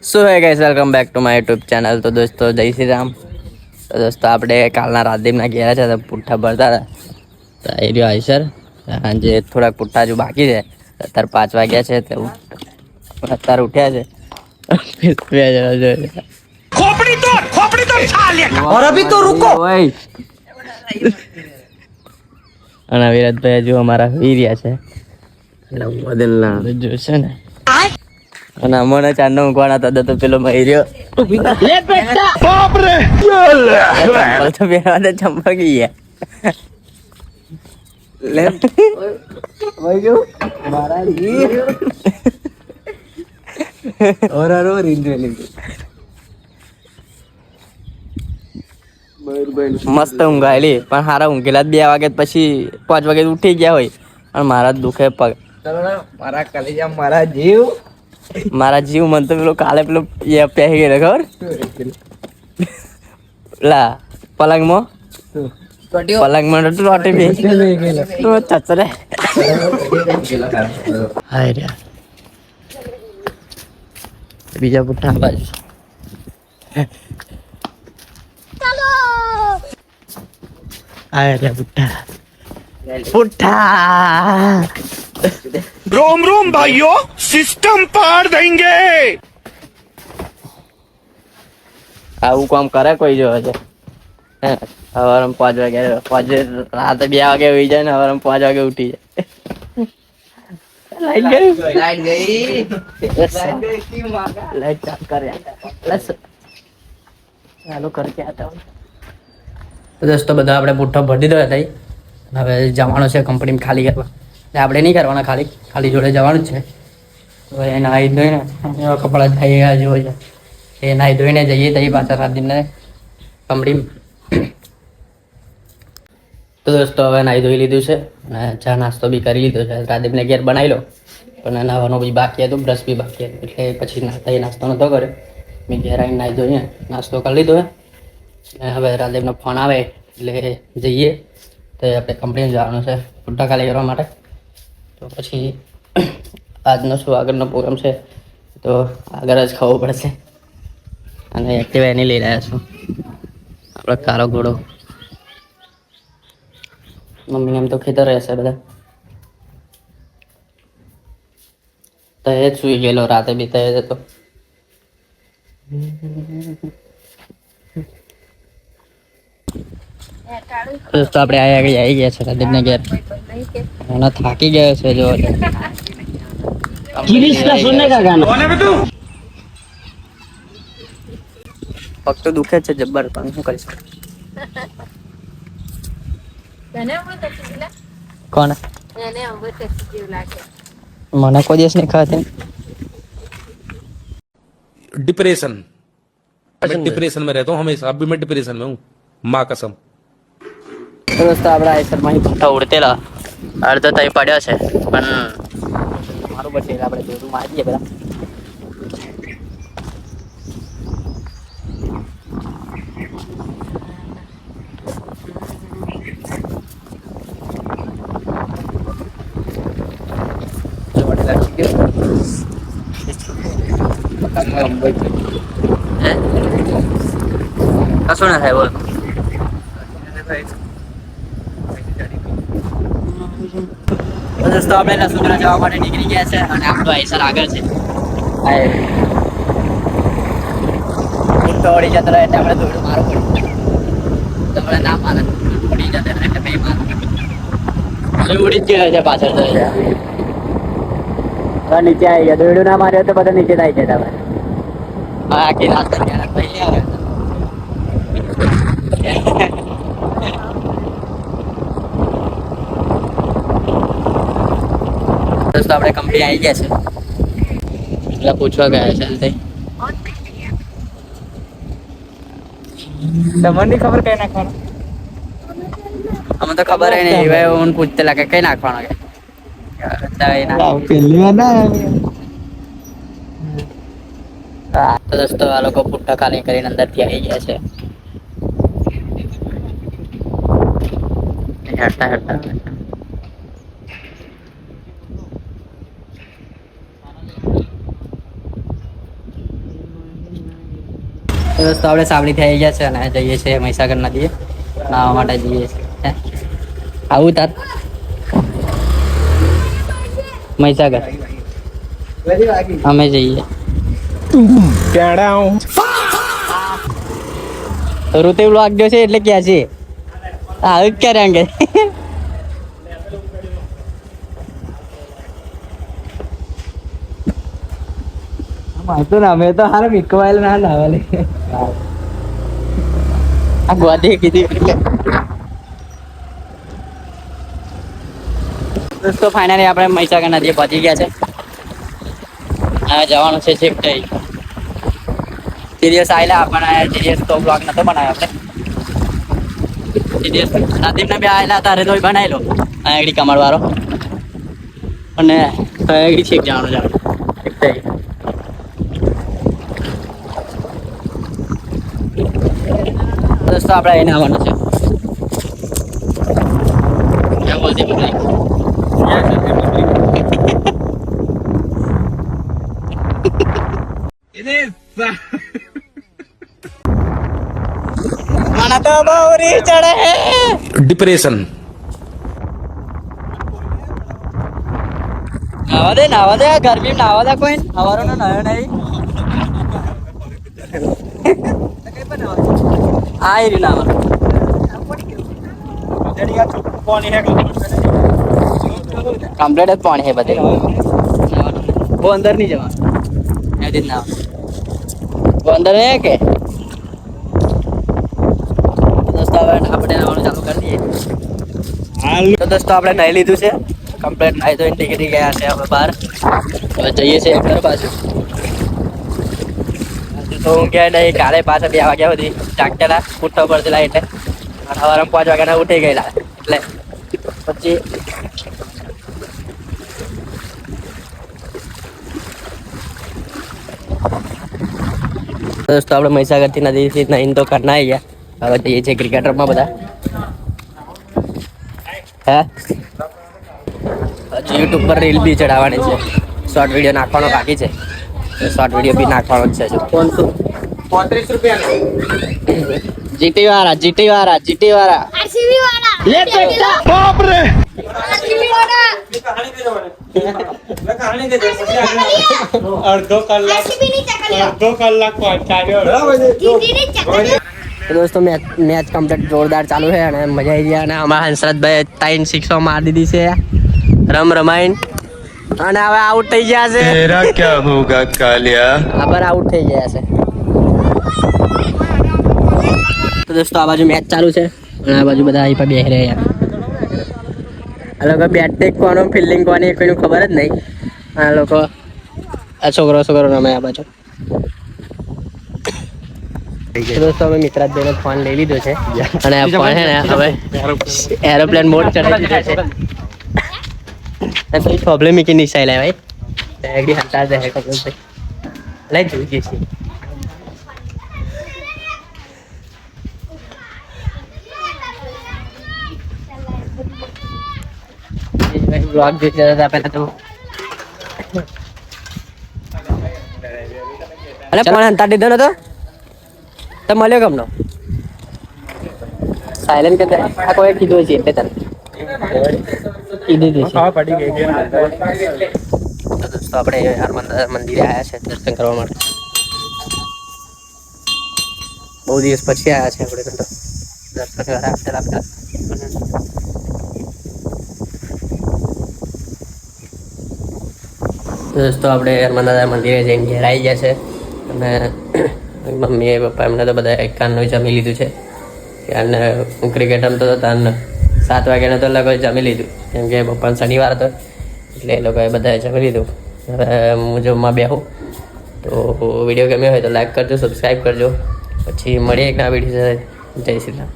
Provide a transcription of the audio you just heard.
સો હે guys, welcome back to my YouTube channel. તો દોસ્તો જય શ્રી રામ. તો દોસ્તો આપણે કાલના રાતદીપના ગયા છે તો પુઠ્ઠા ભરતા હતા. તો એ રહ્યો આઈસર. સાંજે થોડાક પુઠ્ઠા હજુ બાકી છે. અત્યારે 5 વાગ્યા છે તો અત્યારે ઉઠ્યા છે. खोपड़ी तो साले का और अभी तो रुको અને વિરાટભાઈ હજુ અમારા વી રહ્યા છે. જોશે ને અને અમને ચાંદો ઊંઘવાના હતા તો પેલો મહી રહ્યો લે બેટા બાપ રે તો બેવાને ચંપકી ગયા લે ઓય ગયો મારા ઈ ઓરારો રીંજેલી મસ્ત ઊંઘ આવેલી પણ હારા ઊંઘેલા 2 વાગે પછી 5 વાગે ઉઠી ગયા હોય અને મારા દુખે પગ. મારા કલેજા મારા જીવ મન તો પેલો કાલે પેલો એ પહેરી ગયેલો ખબર લા પલંગમાં રોટી બે ચચરે હાય રે બીજા પુઠ્ઠા બાજુ આય રે પુઠ્ઠા रोम रोम भाइयों सिस्टम पार देंगे આવું કામ કરે કોઈ જો છે સવારમાં 5 વાગે રાતે 2 વાગે ઉઠી જાય ને સવારમાં 5 વાગે ઉઠી જાય. લાઈટ ગઈ લાઈટ ચાલુ કર્યા ચાલુ કરકે આતા. તો દોસ્તો બધા આપણે પુઠ્ઠો ભરી દીધો હતા. હવે જવાનું છે કંપનીમાં ખાલી કરવા. આપણે નહીં કરવાના, ખાલી જોડે જવાનું જ છે. તો એ નાહી ધોઈને એવા કપડાં થઈ ગયા જેવો છે એ નાહી ધોઈને જઈએ તઈ પાછા રાતદીપને કંપનીમાં. તો દોસ્તો હવે નાહી ધોઈ લીધું છે અને ચા નાસ્તો બી કરી લીધો છે. રાતદીપને ઘેર બનાવી લો પણ નાહવાનું બી બાકી હતું, બ્રશ બી બાકી હતું એટલે પછી નાસ્તો નહોતો કર્યો. મેં ઘેર આવીને નાહી ધોઈને નાસ્તો કરી લીધો અને હવે રાતદીપનો ફોન આવે એટલે જઈએ. તો આપણે કંપનીમાં જવાનું છે પુઠ્ઠા ખાલી કરવા માટે. તો પછી આજનો શું આગળનો પ્રોગ્રામ છે તો આગળ જ ખબર પડશે. અને એક્ટિવા એની લઈ રહ્યા છું આપણો કાળો ઘોડો. મમ્મીને એમ તો ખેતર રહેશે બધા. તો એ જ સૂઈ ગયેલો રાતે બી તો હતો. દોસ્તો આપણે આવી ગયા છે રાતદીપને ઘેર અને થાકી ગયો છે જો પગ તો દુખે છે જબ્બર પણ શું કરીશ. કોણ મને કોઈ દિવસ નહીં ખાતી. डिप्रेशन मैं डिप्रेशन में रहता हूँ हमेशा. अभी मैं डिप्रेशन में हूँ माँ कसम. તો દોસ્તો આપણા આઈસરમાં પુઠ્ઠા ઉડતેલા અડધો તઈ પડ્યો છે પણ મારું બચે આપણે જોડું મારીએ પેલા. કશું ના થાય બોલ. દોસ્તો આપણે લસુંદરા જવા માટે નીકળી ગયા છે અને આપણું આઈસર આગળ છે. પુઠ્ઠો વળી જતો રહે એટલે આપણે થોડું મારું પડ્યું તો ના મારે પડી જતો રહે એટલે ભાઈ મારું ઉડી જ ગયો છે પાછળ. તો નીચે આવી ગયા. દોડું ના માર્યો તો બધા નીચે આવી ગયા. હા આખી રાત ભાઈ આવે. દોસ્તો આપણે કંપની આવી ગયા છે એટલે પૂછવા ગયા છે. તમને ખબર કઈ નાખવાનું? અમે તો ખબર નહીં. ભાઈ હું પૂછતે લાગે કઈ નાખવાનો કે તો દોસ્તો આ લોકો પુઠ્ઠા ખાલી કરીને અંદરથી આવી ગયા છે. હેડતા દોસ્તો આપણે સાબડી થઈ ગયા છે અને જઈએ છીએ મહીસાગર નદીએ નાહવા માટે જઈએ છીએ. આવું તાર મહીસાગર અમે જઈએ. ઋતુ બ્લોગ જો છે એટલે ક્યાં છે આવું ક્યારે અંગે તો ના મેં તો હારે મીકવાયેલ ના લાવેલે આ ગોદી કીધી. દોસ્તો ફાઇનલી આપણે મહીસાગર નદીએ પહોંચી ગયા છે. હવે જવાનું છે શિફ્ટ થઈ. તે દિવસ આવેલા પણ તે દિવસ તો બ્લોગ નતો બનાવ્યો આપણે. તે દિવસ રાતીમને બી આવેલા તારે તો બનાવી લો આગળ કમળવાળો અને આગળ શિફ્ટ જવાનું શિફ્ટ થઈ. દોસ્તો આપણે એને આવવાનું છે. ક્યાં બોલતી પબ્લિક મને તો બહુરી ચડે डिप्रेशन નાવા દે ગરમી નાવા દે કોઈ હવારો નો નયો નહીં આ રહ્યું નાવા કમ્પ્લીટ જ પાણી છે બધે બહુ અંદર નહીં જવાનું એથી ના બહુ અંદર નહીં કે દોસ્તો હવે આપણે નાવાનું ચાલુ કરી દઈએ. તો દોસ્તો આપણે નાહી લીધું છે કમ્પ્લીટ નાહી ધોઈને નીકળી ગયા છે હવે બહાર. હવે જઈએ છીએ ઘર બાજુ. તો હું ક્યાં નહીં કાલે પાછા 2 વાગ્યા સુધી જાગતેલા ઉઠવા પડતેલા એટલે સવારે 5 વાગ્યાના ઉઠી ગયેલા એટલે પછી દોસ્તો આપણે મહીસાગરથી નદીથી નહીને તો કરના આવી ગયા. હવે જઈએ છીએ ક્રિકેટરમાં બધા. હે હજી યુટ્યુબ પર રીલ બી ચડાવવાની છે. શોર્ટ વિડીયો નાખવાનો બાકી છે. શોર્ટ વિડીયો બી નાખવાનો જ છે. 35 રૂપિયા જીટી વાળા આરસીબી વાળા લે બેટા બાપ રે આરસીબી વાળા કહાની દે અડધો કલાક પહોંચાડ્યો દોસ્તો મેચ કમ્પ્લીટ જોરદાર ચાલુ છે અને મજા આવી ગયા. અને અમારા હંસરાજભાઈ 3 સિક્સો મારી દીધી છે રમાઈને અને હવે આઉટ થઈ ગયા છે. तेरा क्या होगा कालिया આભાર આઉટ થઈ ગયા છે. તો દોસ્તો આ બાજુ મેચ ચાલુ છે અને આ બાજુ બધા અહીં પર બેસી રહ્યા. આ લોકો બેટિંગ કોનો ફિલ્ડિંગ કોની કોઈનું ખબર જ નહીં. આ લોકો આ છોકરો રમે આ બાજુ. દોસ્તો અમે મિત્રાજભાઈનો ફોન લઈ લીધો છે અને આ ફોન છે ને હવે એરોપ્લેન મોડ ચડાવી દીધો છે. તો પ્રોબ્લેમ કે નહીં સાયલા ભાઈ એકડી હટા દે કપલ ભાઈ લઈ જોઈ ગઈ છે. ब्लॉग देख रहा था पहले तो अरे फोन हंता दे दो तो મળ્યો કમનો સાયલેન્ટ કે આ કોઈ કીધું છે એટલે તને કીધી દીધી હા પડી ગઈ તો દોસ્તો આપણે હરમંદિર મંદિરે આવ્યા છે દર્શન કરવા માટે. બહુ દિવસ પછી આવ્યા છે આપણે તો દર્શન કરવા આપતા. દોસ્તો આપણે હરમંદિર મંદિરે જઈને ઘેર આવી ગયા છે અને મમ્મી પપ્પા એમને તો બધા કાનનું જમી લીધું છે. અને હું ક્રિકેટ રમતો હતો તાન 7 વાગ્યાનો તો લગભગ જમી લીધું કેમ કે પપ્પાનો શનિવાર હતો એટલે એ લોકોએ બધાએ જમી લીધું. હવે હું જમવા બેહું તો વિડીયો ગમ્યો હોય તો લાઈક કરજો, સબસ્ક્રાઈબ કરજો. પછી મળીએ એક નવા વિડીયો સાથે. જય શ્રી રામ.